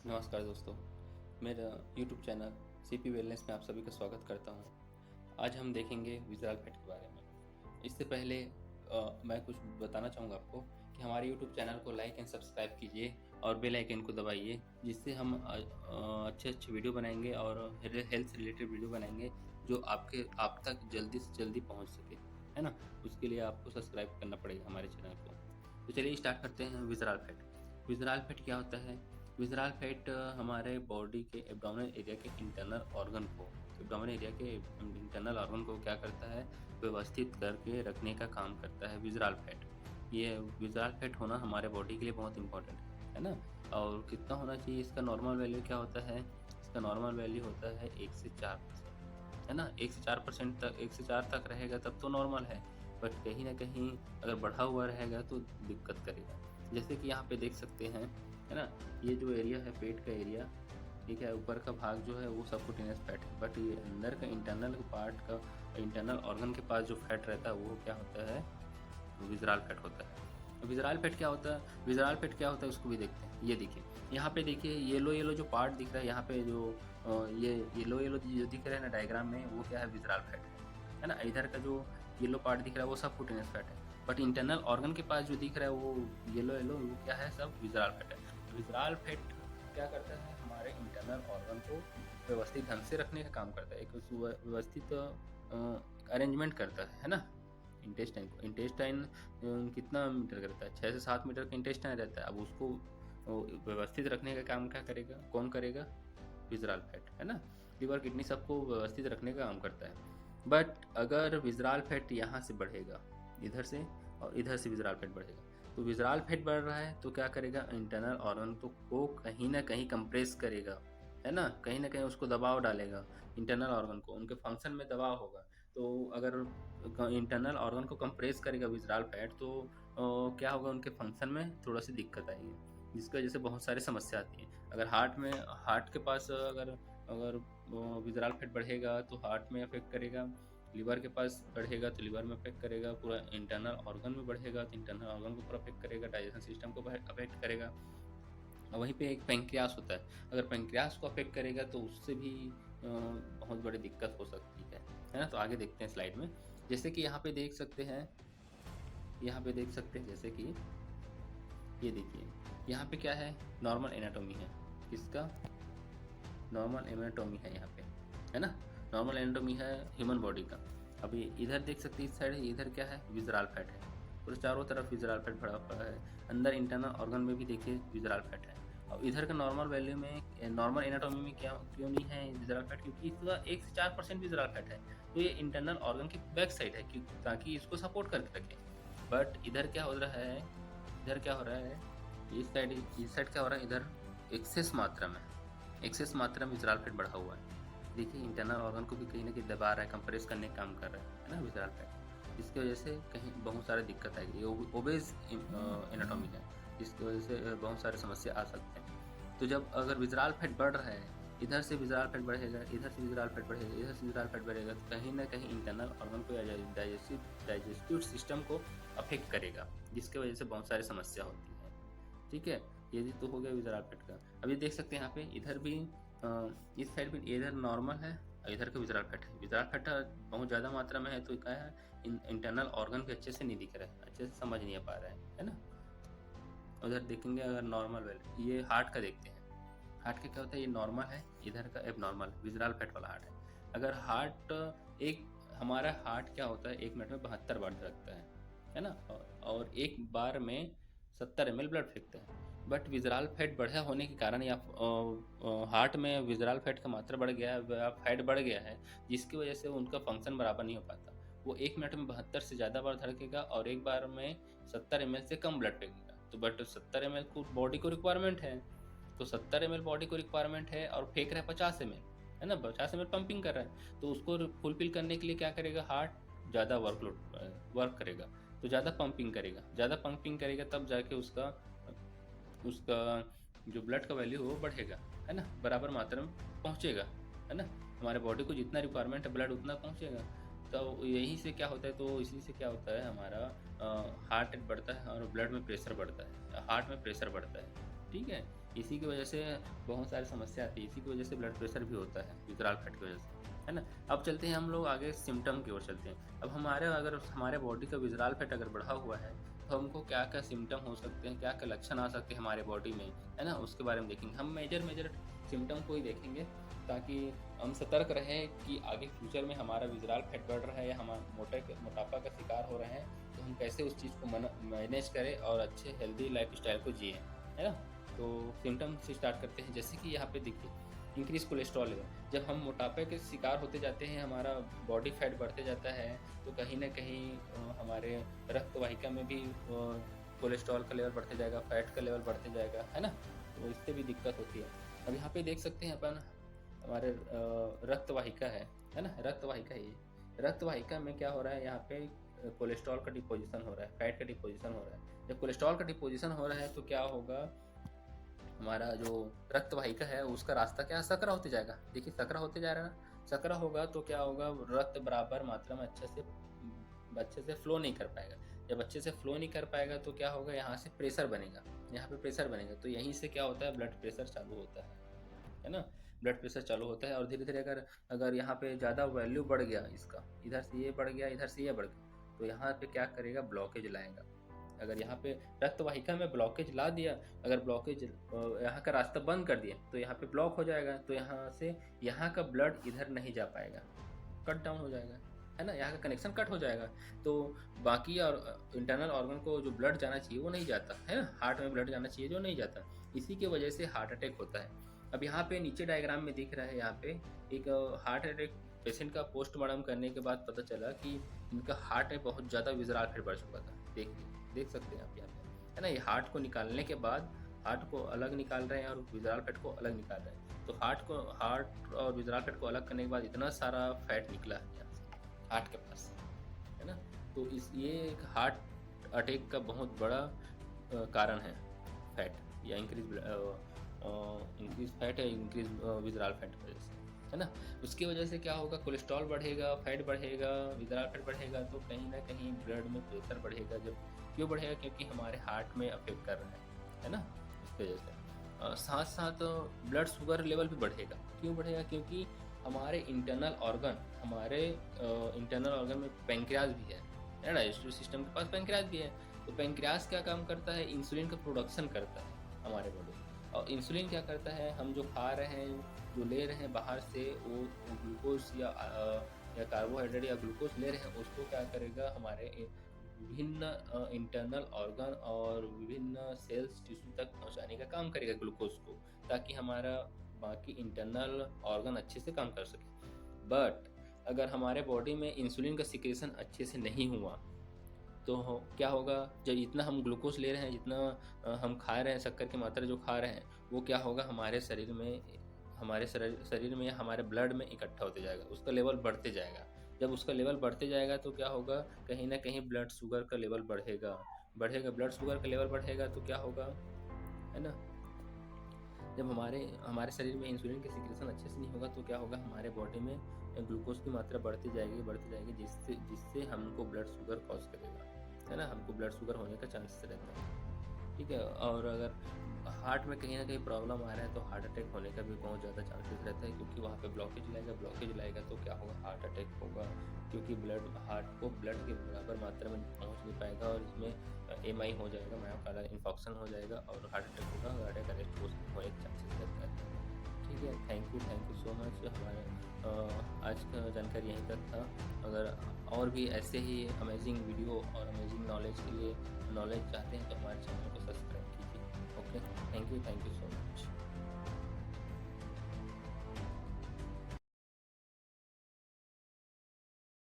नमस्कार दोस्तों, मेरा यूट्यूब चैनल सीपी वेलनेस में आप सभी का स्वागत करता हूं। आज हम देखेंगे विज़ुअल फैट के बारे में। इससे पहले मैं कुछ बताना चाहूँगा आपको कि हमारे यूट्यूब चैनल को लाइक एंड सब्सक्राइब कीजिए और बेल आइकन को दबाइए, जिससे हम अच्छे-अच्छे वीडियो बनाएंगे और हेल्थ से रिलेटेड वीडियो बनाएंगे जो आप तक जल्दी से जल्दी पहुँच सके, है ना? उसके लिए आपको सब्सक्राइब करना पड़ेगा हमारे चैनल को। तो चलिए स्टार्ट करते हैं विज़ुअल फैट। विज़ुअल फैट क्या होता है? विज़रल फैट हमारे बॉडी के एब्डोमिनल एरिया के इंटरनल ऑर्गन को क्या करता है, व्यवस्थित करके रखने का काम करता है विज़रल फैट। ये विज़रल फैट होना हमारे बॉडी के लिए बहुत इम्पोर्टेंट है ना? और कितना होना चाहिए, इसका नॉर्मल वैल्यू क्या होता है? इसका नॉर्मल वैल्यू होता है 1 से 4%, है ना? 1 से 4% तक, 1 से 4 तक रहेगा तब तो नॉर्मल है, बट कहीं न कहीं अगर बढ़ा हुआ रहेगा तो दिक्कत करेगा। जैसे कि यहाँ पे देख सकते हैं, है ना? ये जो एरिया है पेट का एरिया, ठीक है, ऊपर का भाग जो है वो सबक्यूटेनियस फैट है, बट ये अंदर का इंटरनल ऑर्गन के पास जो फैट रहता है वो क्या होता है, विज़रल फैट होता है। विज़रल फैट क्या होता है? विज़रल फैट क्या होता है उसको भी देखते हैं। ये देखिए, यहाँ पे देखिए येलो-येलो जो पार्ट दिख रहा है यहाँ पे, जो ये येलो-येलो जो दिख रहा है ना डायग्राम में, वो क्या है, विज़रल फैट है ना? इधर का जो येलो पार्ट दिख रहा है वो सबक्यूटेनियस फैट है, बट इंटरनल ऑर्गन के पास जो दिख रहा है वो येलो-येलो, वो क्या है, सब विज़रल फैट है। विज़रल फैट क्या करता है, हमारे इंटरनल ऑर्गन को व्यवस्थित ढंग से रखने का काम करता है, एक व्यवस्थित अरेंजमेंट करता है ना? इंटेस्टाइन कितना मीटर करता है, 6 से 7 मीटर का इंटेस्टाइन रहता है। अब उसको व्यवस्थित रखने का काम क्या करेगा, कौन करेगा? विज़रल फैट, है ना? लिवर, किडनी सबको व्यवस्थित रखने का काम करता है। बट अगर विज़रल फैट यहाँ से बढ़ेगा, इधर से, और इधर से विज़रल फैट बढ़ेगा, तो विज़रल फैट बढ़ रहा है तो क्या करेगा, इंटरनल ऑर्गन को कहीं न कहीं कंप्रेस करेगा, है ना? कहीं न कहीं उसको दबाव डालेगा, इंटरनल ऑर्गन को, उनके फंक्शन में दबाव होगा। तो अगर इंटरनल ऑर्गन को कंप्रेस करेगा विज़रल फैट, तो क्या होगा, उनके फंक्शन में थोड़ा-सी दिक्कत आएगी, जिसकी वजह से बहुत सारी समस्या आती है। अगर हार्ट के पास अगर अगर विज़रल फैट बढ़ेगा तो हार्ट में अफ़ेक्ट करेगा, लिवर के पास बढ़ेगा तो लिवर में अफ़ेक्ट करेगा, पूरा इंटरनल ऑर्गन में बढ़ेगा तो इंटरनल ऑर्गन को पूरा अफ़ेक्ट करेगा, डाइजेशन सिस्टम को अफ़ेक्ट करेगा। और वहीं पे एक पैंक्रियास होता है, अगर पैंक्रियास को अफ़ेक्ट करेगा तो उससे भी बहुत बड़ी दिक्कत हो सकती है ना? तो आगे देखते हैं स्लाइड में। जैसे कि यहाँ पे देख सकते हैं जैसे कि ये देखिए, यहाँ पे क्या है, नॉर्मल एनाटॉमी है। किसका? नॉर्मल एनाटॉमी है यहाँ पे, है ना? नॉर्मल एनाटॉमी है ह्यूमन बॉडी का। अभी इधर देख सकते हैं, इस साइड, इधर क्या है, विज़रल फैट है, और चारों तरफ विज़रल फैट भरा पड़ा है। अंदर इंटरनल ऑर्गन में भी देखिए विज़रल फैट है। और इधर का नॉर्मल वैल्यू में, नॉर्मल एनाटॉमी में क्या क्यों नहीं है विज़रल फैट? क्योंकि इसका 1 से 4% विज़रल फैट है। तो ये इंटरनल ऑर्गन की बैक साइड है, ताकि इसको सपोर्ट करके रखे। बट इधर क्या हो रहा है, इस साइड क्या हो रहा है, इधर एक्सेस मात्रा में विज़रल फैट बढ़ा हुआ है। देखिए, इंटरनल ऑर्गन को भी कहीं न कहीं दबा रहा है, कंप्रेस करने का काम कर रहा है ना, विज़रल फैट। जिसकी वजह से कहीं बहुत सारी दिक्कत आएगी। ये ओबेस एनाटॉमी है, जिसकी वजह से बहुत सारी समस्या आ सकते हैं। तो जब अगर विज़रल फैट बढ़ रहा है, इधर से विज़रल फैट बढ़ेगा, इधर से विज़रल फैट बढ़ेगा, इधर से विज़रल फैट बढ़ेगा, तो कहीं न कहीं इंटरनल ऑर्गन को या डाइजेस्टिव सिस्टम को अफ़ेक्ट करेगा, जिसकी वजह से बहुत सारी समस्या होती है। ठीक है? ये भी तो हो गया विज़रल फैट का। अब ये देख सकते हैं यहाँ पे, इधर भी इस साइड भी इधर नॉर्मल है और इधर का विज़रल फैट है। विज़रल फैट बहुत ज़्यादा मात्रा में है तो क्या है, इंटरनल ऑर्गन भी अच्छे से नहीं दिख रहा है, अच्छे से समझ नहीं आ पा रहा है ना? उधर देखेंगे अगर नॉर्मल वैल्यू, ये हार्ट का देखते हैं। हार्ट का क्या होता है, ये नॉर्मल है, इधर का एबनॉर्मल विज़रल फैट वाला हार्ट है। अगर एक हमारा हार्ट क्या होता है, 1 मिनट में 72 बार धड़कता है ना? और एक बार में 70 ml ब्लड फेंकता है। बट विज़रल फैट बढ़ा होने के कारण, या हार्ट में विज़रल फैट का मात्रा बढ़ गया है या फैट बढ़ गया है, जिसकी वजह से उनका फंक्शन बराबर नहीं हो पाता। वो 1 मिनट में 72 से ज़्यादा बार धड़केगा और एक बार में 70 ml से कम ब्लड फेंकेगा। तो बट 70 ml को बॉडी को रिक्वायरमेंट है, तो 70 ml बॉडी को रिक्वायरमेंट है और फेंक रहा है 50 ml, है ना? 50 ml पंपिंग कर रहा है, तो उसको फुलफिल करने के लिए क्या करेगा, हार्ट ज़्यादा वर्क करेगा, तो ज़्यादा पंपिंग करेगा तब जाके उसका उसका जो ब्लड का वैल्यू है वो बढ़ेगा, है ना? बराबर मात्रा में पहुँचेगा, है ना? हमारे बॉडी को जितना रिक्वायरमेंट है ब्लड उतना पहुँचेगा। तो यहीं से क्या होता है, तो इसी से क्या होता है, हमारा हार्ट रेट बढ़ता है और ब्लड में प्रेशर बढ़ता है, हार्ट में प्रेशर बढ़ता है, ठीक है? इसी की वजह से बहुत सारी समस्या आती है, इसी की वजह से ब्लड प्रेशर भी होता है विकराल फैट की वजह से, है ना? अब चलते हैं हम लोग आगे सिम्पटम की ओर चलते हैं। अब अगर हमारे बॉडी का विज़राल फैट अगर बढ़ा हुआ है, तो हमको क्या-क्या सिम्पटम हो सकते हैं, क्या-क्या लक्षण आ सकते हैं हमारे बॉडी में, है ना? उसके बारे में देखेंगे। हम मेजर सिम्पटम को ही देखेंगे, ताकि हम सतर्क रहें कि आगे फ्यूचर में हमारा विज़राल फैट बढ़ रहा है या हम मोटापा का शिकार हो रहे हैं, तो हम कैसे उस चीज़ को मैनेज करें और अच्छे हेल्दी लाइफ़स्टाइल को जिएँ, है ना? तो सिम्पटम से स्टार्ट करते हैं, जैसे कि यहाँ पे देखिए, इंक्रीज़ कोलेस्ट्रॉल लेवल। जब हम मोटापे के शिकार होते जाते हैं, हमारा बॉडी फैट बढ़ते जाता है, तो कहीं न कहीं हमारे रक्त वाहिका में भी कोलेस्ट्रॉल का लेवल बढ़ते जाएगा, फैट का लेवल बढ़ते जाएगा, है ना? तो इससे भी दिक्कत होती है। अब यहाँ पे देख सकते हैं अपन, हमारे रक्त वाहिका है ना? रक्त वाहिका ये, रक्त वाहिका में क्या हो रहा है, यहाँ पे कोलेस्ट्रॉल का डिपोज़िशन हो रहा है, फैट का डिपोज़िशन हो रहा है। जब कोलेस्ट्रॉल का डिपोज़िशन हो रहा है, तो क्या होगा, हमारा जो रक्त वाहिका है उसका रास्ता क्या सकरा होते जाएगा। देखिए सकरा होते जा रहा है ना, सकरा होगा तो क्या होगा, रक्त बराबर मात्रा में अच्छे से फ्लो नहीं कर पाएगा। जब अच्छे से फ्लो नहीं कर पाएगा तो क्या होगा, यहाँ से प्रेशर बनेगा, यहाँ पे प्रेशर बनेगा, तो यहीं से क्या होता है, ब्लड प्रेशर चालू होता है ना? ब्लड प्रेशर चालू होता है और धीरे-धीरे अगर अगर यहाँ पे ज़्यादा वैल्यू बढ़ गया इसका, इधर से ये बढ़ गया, इधर से ये बढ़ गया, तो यहाँ पे क्या करेगा, ब्लॉकेज लाएगा। अगर यहाँ पे रक्त वाहिका में ब्लॉकेज ला दिया, अगर ब्लॉकेज यहाँ का रास्ता बंद कर दिया, तो यहाँ पे ब्लॉक हो जाएगा, तो यहाँ से यहाँ का ब्लड इधर नहीं जा पाएगा, कट डाउन हो जाएगा, है ना? यहाँ का कनेक्शन कट हो जाएगा, तो बाकी और इंटरनल ऑर्गन को जो ब्लड जाना चाहिए वो नहीं जाता, है ना? हार्ट में ब्लड जाना चाहिए जो नहीं जाता, इसी की वजह से हार्ट अटैक होता है। अब यहाँ पे नीचे डायग्राम में दिख रहा है, यहाँ पे एक हार्ट अटैक पेशेंट का पोस्टमार्टम करने के बाद पता चला कि इनका हार्ट में बहुत ज़्यादा विज़राल फैट बढ़ चुका था। देख सकते हैं आप यहाँ पे, है ना? ये हार्ट को निकालने के बाद हार्ट को अलग निकाल रहे हैं और विज़राल फैट को अलग निकाल रहे हैं। तो हार्ट और विज़राल फैट को अलग करने के बाद इतना सारा फैट निकला है यहाँ से, हार्ट के पास, है ना? तो ये एक हार्ट अटैक का बहुत बड़ा कारण है, फैट या इंक्रीज़ फैट या इंक्रीज़ विज़राल फैट की वजह से, है ना? उसकी वजह से क्या होगा, कोलेस्ट्रॉल बढ़ेगा, फैट बढ़ेगा, विज़राल फैट बढ़ेगा, तो कहीं न कहीं ब्लड में प्रेशर बढ़ेगा। जब क्यों बढ़ेगा, क्योंकि हमारे हार्ट में अफ़ेक्ट कर रहा है ना? इसकी वजह से साथ-साथ ब्लड शुगर लेवल भी बढ़ेगा। क्यों बढ़ेगा? क्योंकि हमारे इंटरनल ऑर्गन में पैंक्रियाज़ भी है ना? डाइजेस्टिव सिस्टम के पास पैंक्रियाज़ भी है। तो पैंक्रियाज़ क्या काम करता है, इंसुलिन का प्रोडक्शन करता है हमारे बॉडी में। और इंसुलिन क्या करता है, हम जो खा रहे हैं, जो ले रहे हैं बाहर से, वो ग्लूकोज़ या कार्बोहाइड्रेट या ग्लूकोज़ ले रहे हैं, उसको क्या करेगा, हमारे विभिन्न इंटरनल ऑर्गन और विभिन्न सेल्स टिश्यू तक पहुंचाने का काम करेगा ग्लूकोज़ को, ताकि हमारा बाकी इंटरनल ऑर्गन अच्छे से काम कर सके। बट अगर हमारे बॉडी में इंसुलिन का सिक्रेशन अच्छे से नहीं हुआ, तो क्या होगा, जब इतना हम ग्लूकोज़ ले रहे हैं, जितना हम खा रहे हैं, शक्कर की मात्रा जो खा रहे हैं, वो क्या होगा, हमारे शरीर में हमारे ब्लड में इकट्ठा होते जाएगा, उसका लेवल बढ़ते जाएगा। जब उसका लेवल बढ़ते जाएगा तो क्या होगा, कहीं न कहीं ब्लड शुगर का लेवल ब्लड शुगर का लेवल बढ़ेगा तो क्या होगा, है ना? जब हमारे शरीर में इंसुलिन की सिक्रेशन अच्छे से नहीं होगा तो क्या होगा, हमारे बॉडी में ग्लूकोज़ की मात्रा बढ़ती जाएगी, जिससे हमको ब्लड शुगर कॉज़ करेगा, है ना? हमको ब्लड शुगर होने का चांसेस रहता है, ठीक है? और अगर हार्ट में कहीं न कहीं प्रॉब्लम आ रहा है तो हार्ट अटैक होने का भी बहुत ज़्यादा चांसेस रहता है, क्योंकि वहाँ पे ब्लॉकेज लाएगा तो क्या होगा, हार्ट अटैक होगा, क्योंकि हार्ट को ब्लड के बराबर मात्रा में पहुँच नहीं पाएगा और इसमें एमआई हो जाएगा, मायोकार्डियल इन्फॉक्शन हो जाएगा और हार्ट अटैक होगा, कार्डियक अरेस्ट होने के चांसेस रहता है। ठीक है, थैंक यू सो मच। हमारे आज का जानकारी यहीं तक था। अगर और भी ऐसे ही अमेजिंग वीडियो और अमेजिंग नॉलेज के लिए नॉलेज चाहते हैं तो हमारे चैनल को सब्सक्राइब कीजिए। Okay, thank you so much.